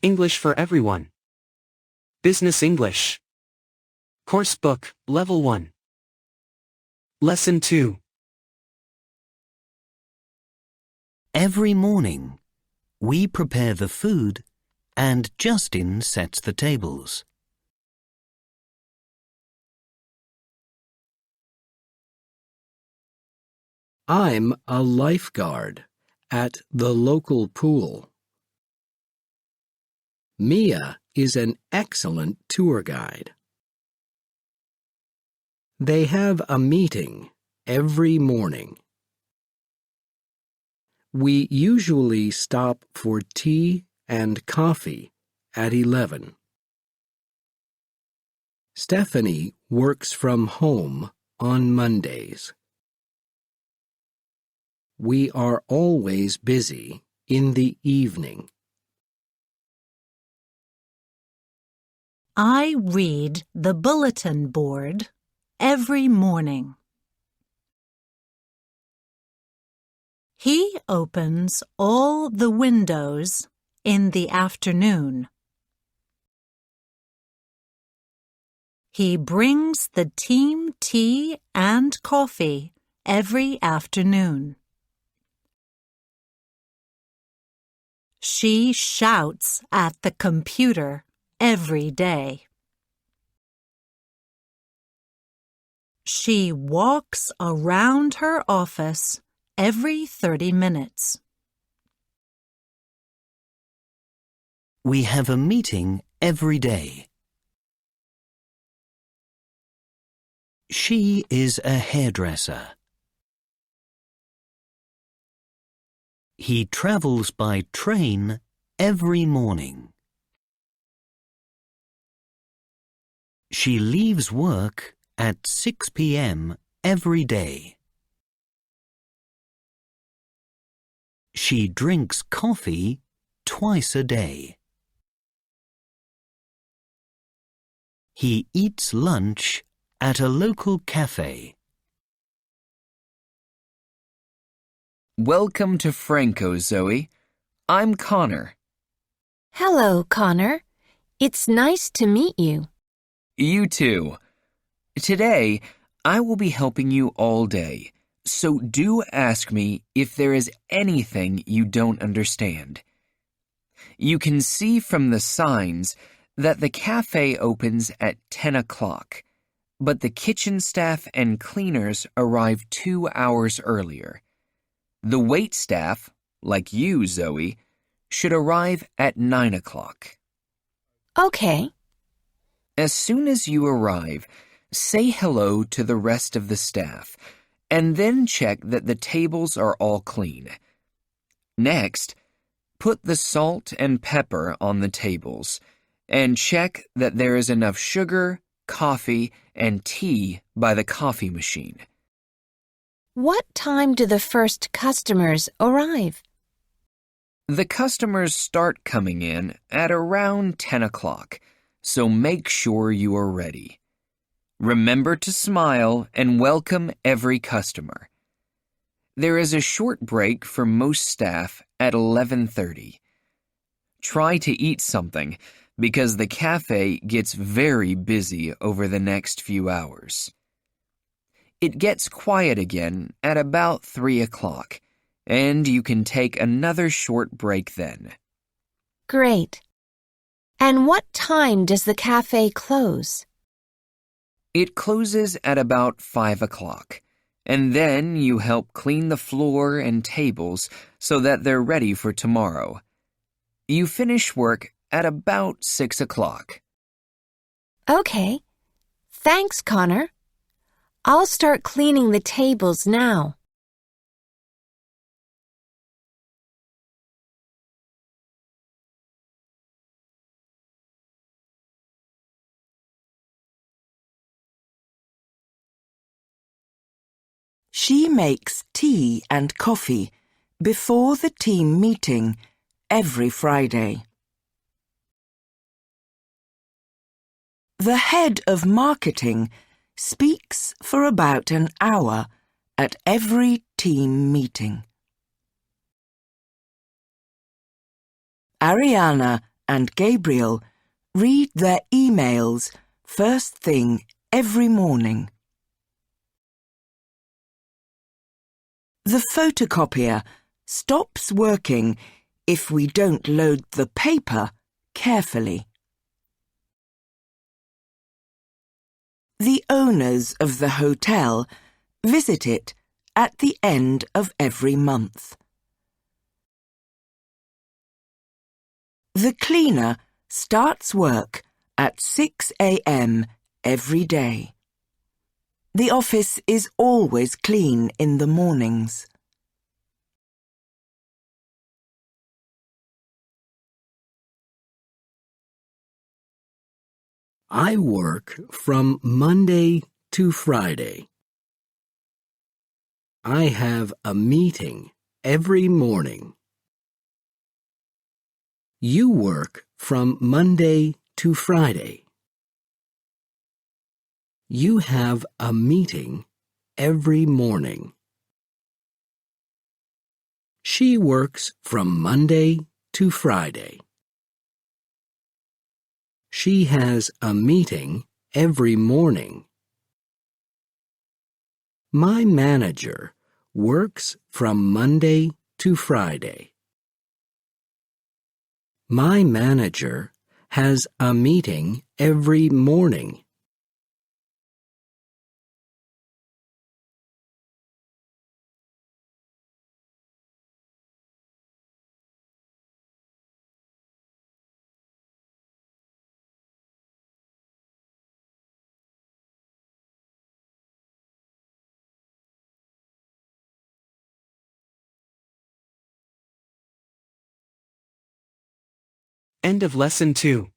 English for Everyone. Business English. Course Book, Level 1. Lesson 2. Every morning, we prepare the food and Justin sets the tables. I'm a lifeguard at the local pool. Mia is an excellent tour guide. They have a meeting every morning. We usually stop for tea and coffee at 11. Stephanie works from home on Mondays. We are always busy in the evening. I read the bulletin board every morning. He opens all the windows in the afternoon. He brings the team tea and coffee every afternoon. She shouts at the computer every day. She walks around her office every 30 minutes. We have a meeting every day. She is a hairdresser. He travels by train every morning. She leaves work at 6 p.m. every day. She drinks coffee twice a day. He eats lunch at a local cafe. Welcome to Franco, Zoe. I'm Connor. Hello, Connor. It's nice to meet you. You too. Today, I will be helping you all day, so do ask me if there is anything you don't understand. You can see from the signs that the cafe opens at 10 o'clock, but the kitchen staff and cleaners arrive 2 hours earlier. The wait staff, like you, Zoe, should arrive at 9 o'clock. Okay. As soon as you arrive, say hello to the rest of the staff, and then check that the tables are all clean. Next, put the salt and pepper on the tables, and check that there is enough sugar, coffee, and tea by the coffee machine. What time do the first customers arrive? The customers start coming in at around 10 o'clock, so make sure you are ready. Remember to smile and welcome every customer. There is a short break for most staff at 11:30. Try to eat something because the cafe gets very busy over the next few hours. It gets quiet again at about 3 o'clock, and you can take another short break then. Great. And what time does the cafe close? It closes at about 5 o'clock, and then you help clean the floor and tables so that they're ready for tomorrow. You finish work at about 6 o'clock. Okay. Thanks, Connor. I'll start cleaning the tables now. She makes tea and coffee before the team meeting every Friday. The head of marketing speaks for about an hour at every team meeting. Ariana and Gabriel read their emails first thing every morning. The photocopier stops working if we don't load the paper carefully. The owners of the hotel visit it at the end of every month. The cleaner starts work at 6 a.m. every day. The office is always clean in the mornings. I work from Monday to Friday. I have a meeting every morning. You work from Monday to Friday. You have a meeting every morning. She works from Monday to Friday. She has a meeting every morning. My manager works from Monday to Friday. My manager has a meeting every morning. End of lesson 2.